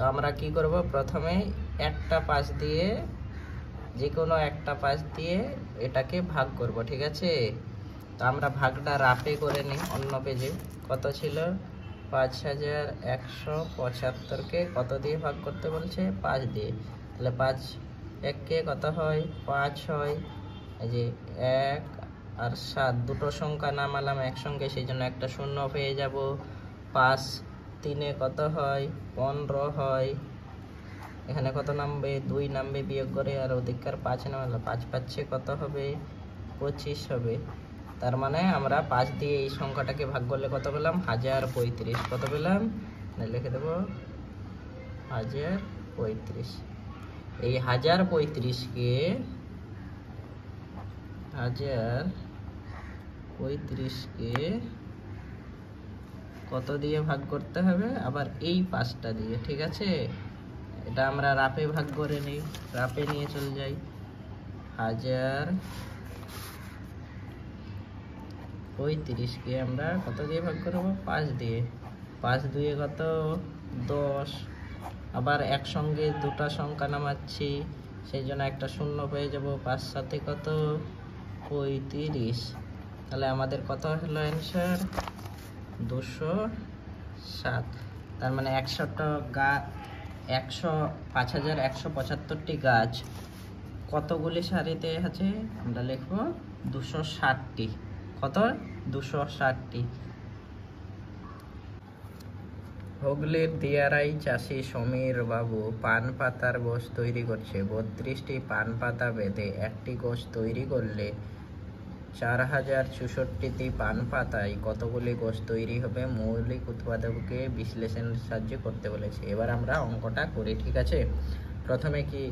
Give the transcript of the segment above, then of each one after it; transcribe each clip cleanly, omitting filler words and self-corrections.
তো আমরা কি করব, প্রথমে একটা পাশ দিয়ে, যে কোনো একটা পাশ দিয়ে এটাকে ভাগ করব, ঠিক আছে। তো আমরা ভাগটা রাফে করে নিই। অন্য পেজে কত ছিল, 5175কে কত দিয়ে ভাগ করতে বলছে, 5 দিয়ে। তাহলে 5 1কে কত হয়, 5 হয়। এই যে 1 আর 7 দুটো সংখ্যা নামালাম একসঙ্গে, সেই জন্য একটা শূন্য পেয়ে যাব। 5 3-এ কত হয়, 15 হয়। এখানে কত নামবে, 2 নামবে বিয়োগ করে, আর ওদিককার 5 নামালে 5 পাচ্ছে কত হবে, 25 হবে। তার মানে আমরা 5 দিয়ে এই সংখ্যাটাকে ভাগ করলে কত পেলাম, 1035। কত পেলাম, লিখে দেবো 1035। এই 1035কে কত দিয়ে ভাগ করতে হবে, আবার এই 5টা দিয়ে, ঠিক আছে। এটা আমরা রাপে ভাগ করে নিই, রাপে নিয়ে চলে যাই। 1035কে আমরা কত দিয়ে ভাগ করব, 5 দিয়ে। 5 2 কত, 10। আবার একসঙ্গে দুটো সংখ্যা নামাচ্ছি, সেই জন্য একটা শূন্য পেয়ে যাব। 5 সাথে কত, 35। তাহলে আমাদের কত হলো অ্যান্সার, 207। তার মানে 5175টি গাছ কতগুলি সারিতে আছে, আমরা লিখব 260টি। কত, 260টি। হুগলির দিয়ারাই চাষি সমীর বাবু পান পাতার গোছ তৈরি করছে। 32টি পান পাতা বেঁধে একটি গোছ তৈরি করলে 4064টি পান পাতায় কতগুলি গোছ তৈরি হবে, মৌলিক উৎপাদককে বিশ্লেষণের সাহায্যে করতে বলেছে। এবার আমরা অঙ্কটা করি, ঠিক আছে। প্রথমে কি,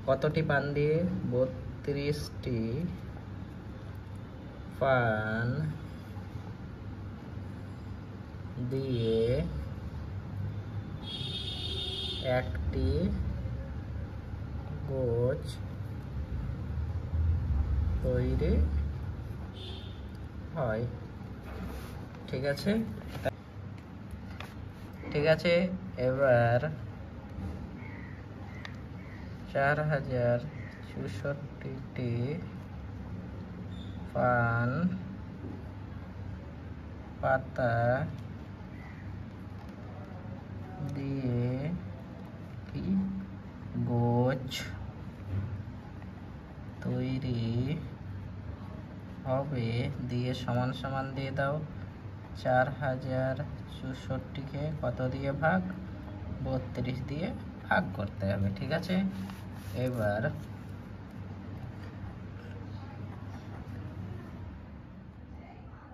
কতটি পান দিয়ে, 32টি পান দিয়ে একটি গোছ তৈরি হয়, ঠিক আছে। ঠিক আছে, এবার 4064টি পান পাতা দিয়ে কি গোছ তৈরি হবে, দিয়ে সমান সমান দিয়ে দাও। 4064কে কত দিয়ে ভাগ, 32 দিয়ে ভাগ করতে হবে, ঠিক আছে। এবার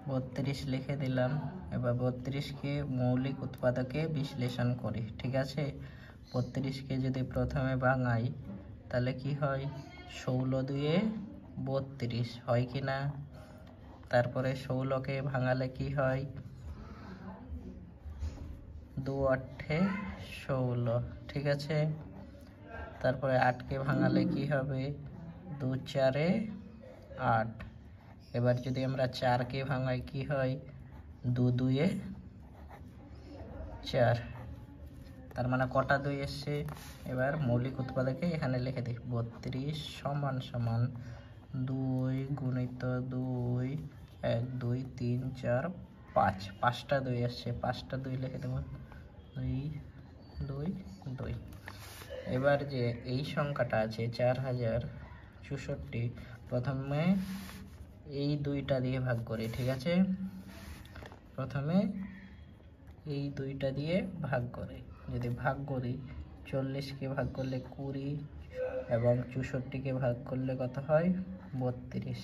32 লিখে দিলাম। এবার 32কে মৌলিক উৎপাদকে বিশ্লেষণ করি, ঠিক আছে। 32কে যদি প্রথমে ভাঙাই তাহলে কি হয়, 16 দুয়ে 32 হয় কি না। তারপরে 16কে ভাঙালে কি হয়, 2 8 16, ঠিক আছে। তারপরে 8কে ভাঙালে কি হবে, 2 4 8। এবার যদি আমরা 4কে ভাঙাই কি হয়, 2 2 4। তার মানে কটা 2 এসছে। এবার মৌলিক উৎপাদকে এখানে লিখে দিই, 32 সমান সমান 2 গুণিত 2 1 2 3 4 5। 5টা 2 এসছে, 5টা 2 লিখে দেবো, 2 2 2। এবার যে এই সংখ্যাটা আছে 4064, প্রথমে এই 2টা দিয়ে ভাগ করি, ঠিক আছে। প্রথমে এই 2টা দিয়ে ভাগ করে, যদি ভাগ করি 40কে ভাগ করলে 20 এবং 64কে ভাগ করলে কত হয়, 32,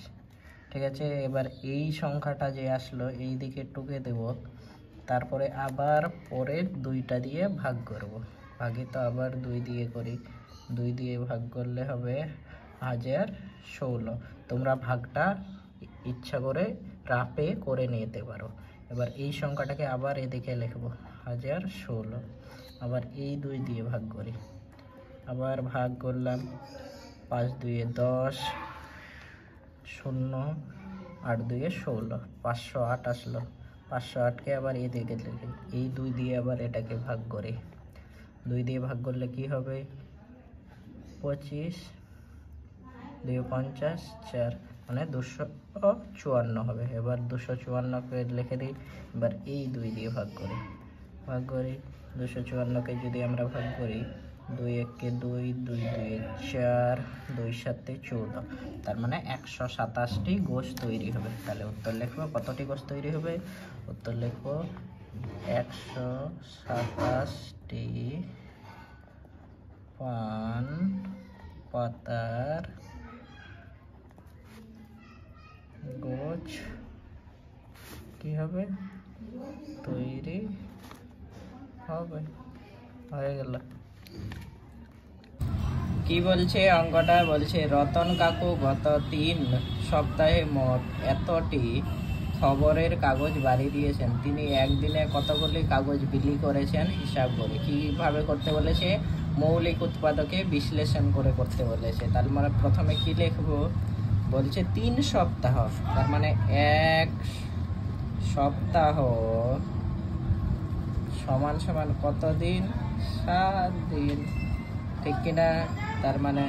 ঠিক আছে। এবার এই সংখ্যাটা যে আসলো এই দিকে টুকে দেব, তারপরে আবার পরের 2টা দিয়ে ভাগ করব। ভাগে তো আবার 2 দিয়ে করি, 2 দিয়ে ভাগ করলে হবে 1016। তোমরা ভাগটা ইচ্ছা করে রাফে করে নিতে পারো। এবার এই সংখ্যাটাকে আবার এদিকে লিখব, 1016। আবার এই 2 দিয়ে ভাগ করি, আবার ভাগ করলাম, 5 2 10, 0 8 2 16, 508 আসলো। 508কে আবার এদিকে লিখি, এই 2 দিয়ে আবার এটাকে ভাগ করি, 2 দিয়ে ভাগ করলে কি হবে 25, 2 50, 4 মানে 254 হবে। এবার 254কে লিখে দিই। এবার এই 2 দিয়ে ভাগ করি 254কে যদি আমরা ভাগ করি 2 1 2, 2 2 4, 2 7 14, তার মানে 127টি গোশ তৈরি হবে। তাহলে উত্তর লিখবো কতটি গোশ তৈরি হবে, উত্তর লিখবো 127টি পান পাতার গোছ কি হবে তৈরি হবে। হয়ে গেল। কি বলছে অঙ্কটা, বলছে রতন কাকু গত 3 সপ্তাহে মোট এতটি খবরের কাগজ বাড়ি দিয়েছেন। তিনি একদিনে কতগুলি কাগজ বিলি করেছেন হিসাব করে। কিভাবে করতে বলেছে, মৌলিক উৎপাদকে বিশ্লেষণ করে করতে বলেছে। তার মানে প্রথমে কি লিখবো, বলছে 3 সপ্তাহ, তার মানে 1 সপ্তাহ সমান সমান কত দিন, 7 দিন, ঠিক কিনা। তার মানে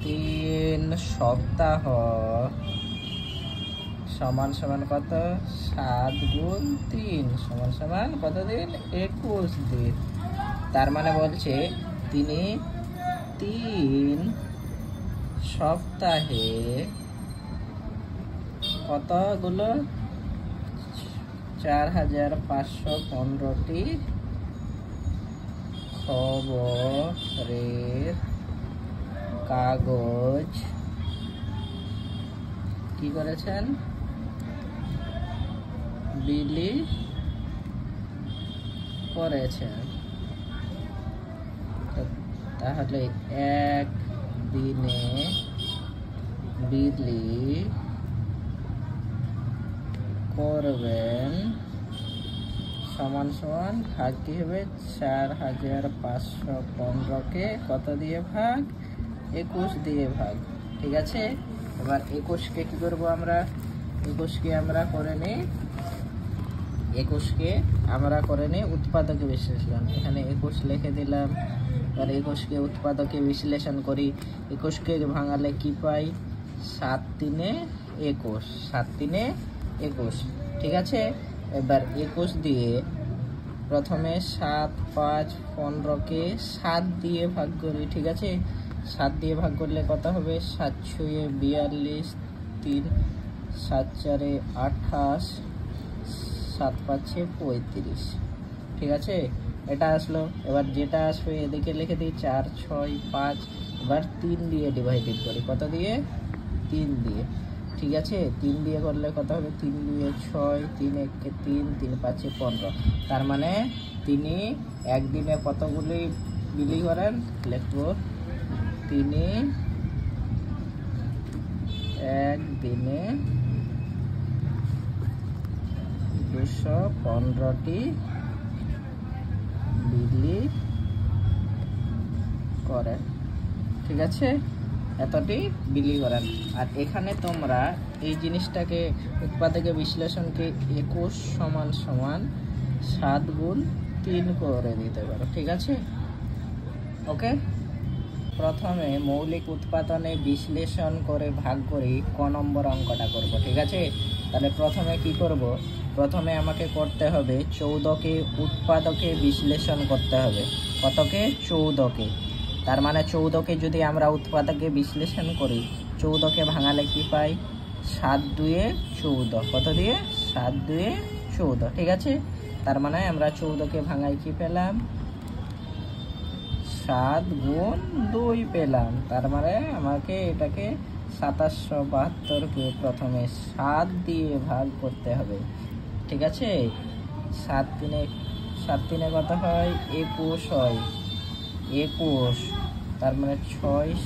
3 সপ্তাহ সমান সমান কত, 7 গুণ 3 সমান সমান কত দিন, 21 দিন। তার মানে বলছে তিনি 3 সপ্তাহে কতগুলো 4515টি খবরের কাগজ কি করেছেন, বিলি করেছেন। তাহলে 1 দিনে বিলি করবেন সমান সমান ভাগ কি হবে, 4515কে কত দিয়ে ভাগ, 21 দিয়ে ভাগ। ঠিক আছে। এবার 21কে কি করব আমরা, 21কে আমরা করে নিই, 21কে আমরা করে নিই উৎপাদকে বিশ্লেষণ। এখানে 21 লিখে দিলাম। এবার 21কে উৎপাদকে বিশ্লেষণ করি। 21কে ভাঙালে কি পাই, 7 3 21, 7 3 21। ঠিক আছে। এবার 21 দিয়ে প্রথমে 7 5 15কে 7 দিয়ে ভাগ করি। ঠিক আছে। 7 দিয়ে ভাগ করলে কত হবে, 7 6 42, 3 7 4 28, 7 5 35। ঠিক আছে, এটা আসলো। এবার যেটা আসবে এদিকে লিখে দিই 4 6 5। এবার 3 দিয়ে ডিভাইডেড করি, কত দিয়ে, 3 দিয়ে। ঠিক আছে। 3 দিয়ে করলে কত হবে, 3 2 6, 3 1 3, 3 5 15। তার মানে তিনি একদিনে কতগুলি বিলি করেন, লিখবো তিনি একদিনে 215টি বিলি করেন। ঠিক আছে, এতটি বিলি করেন। আর এখানে তোমরা এই জিনিসটাকে উৎপাদকে বিশ্লেষণকে 21 সমান সমান 7 গুণ 3 করে দিতে পারো। ঠিক আছে। ওকে। প্রথমে মৌলিক উৎপাদনে বিশ্লেষণ করে ভাগ করি ক নম্বর অঙ্কটা করব। ঠিক আছে। তাহলে প্রথমে কি করব, প্রথমে আমাকে করতে হবে 14কে উৎপাদকে বিশ্লেষণ করতে হবে। কতকে, 14কে। তার মানে 14কে যদি আমরা উৎপাদকে বিশ্লেষণ করি, 14কে ভাঙালে কি পাই, 7 2 14, কত দিয়ে, 7 2 14। ঠিক আছে। তার মানে আমরা 14কে ভাঙাই কি পেলাম, 7 গুণ 2 পেলাম। তার মানে আমাকে এটাকে 2772কে প্রথমে 7 দিয়ে ভাগ করতে হবে। ঠিক আছে। 7 3 কত হয়, 21 হয়, 21। তার মানে 6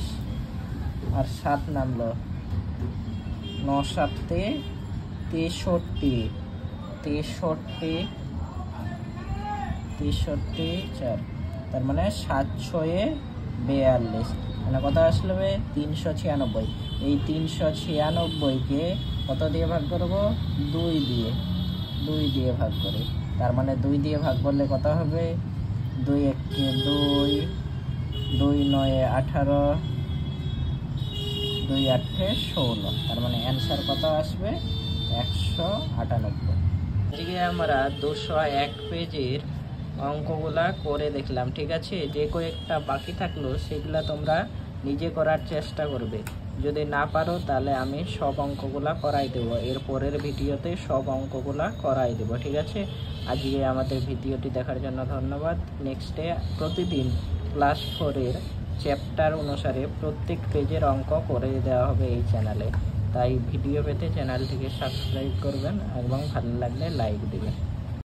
আর 7 নামলো, 9 7 63, 4। তার মানে 7 6 42, মানে কত আসলে 396। এই 396কে কত দিয়ে ভাগ করবো, 2 দিয়ে ভাগ করি। তার মানে 2 দিয়ে ভাগ করলে কত হবে, 2 একে 2, 2 9 18, 2 8 16। তার মানে অ্যান্সার কত আসবে? 198। আজকে আমরা 201 পেজের অঙ্কগুলা করে দেখলাম, ঠিক আছে। যে কয়েকটা বাকি থাকলো সেগুলা তোমরা নিজে করার চেষ্টা করবে। যদি না পারো তাহলে আমি সব অঙ্কগুলা করাই দেবো, এর পরের ভিডিওতে সব অঙ্কগুলা করাই দেবো, ঠিক আছে। আজকে আমাদের ভিডিওটি দেখার জন্য ধন্যবাদ। নেক্সটে প্রতিদিন ক্লাস 4-এর চ্যাপ্টার অনুসারে প্রত্যেক পেজের অঙ্ক করে দেওয়া হবে এই চ্যানেলে। তাই ভিডিও পেতে চ্যানেলটিকে সাবস্ক্রাইব করবেন এবং ভালো লাগলে লাইক দেবেন।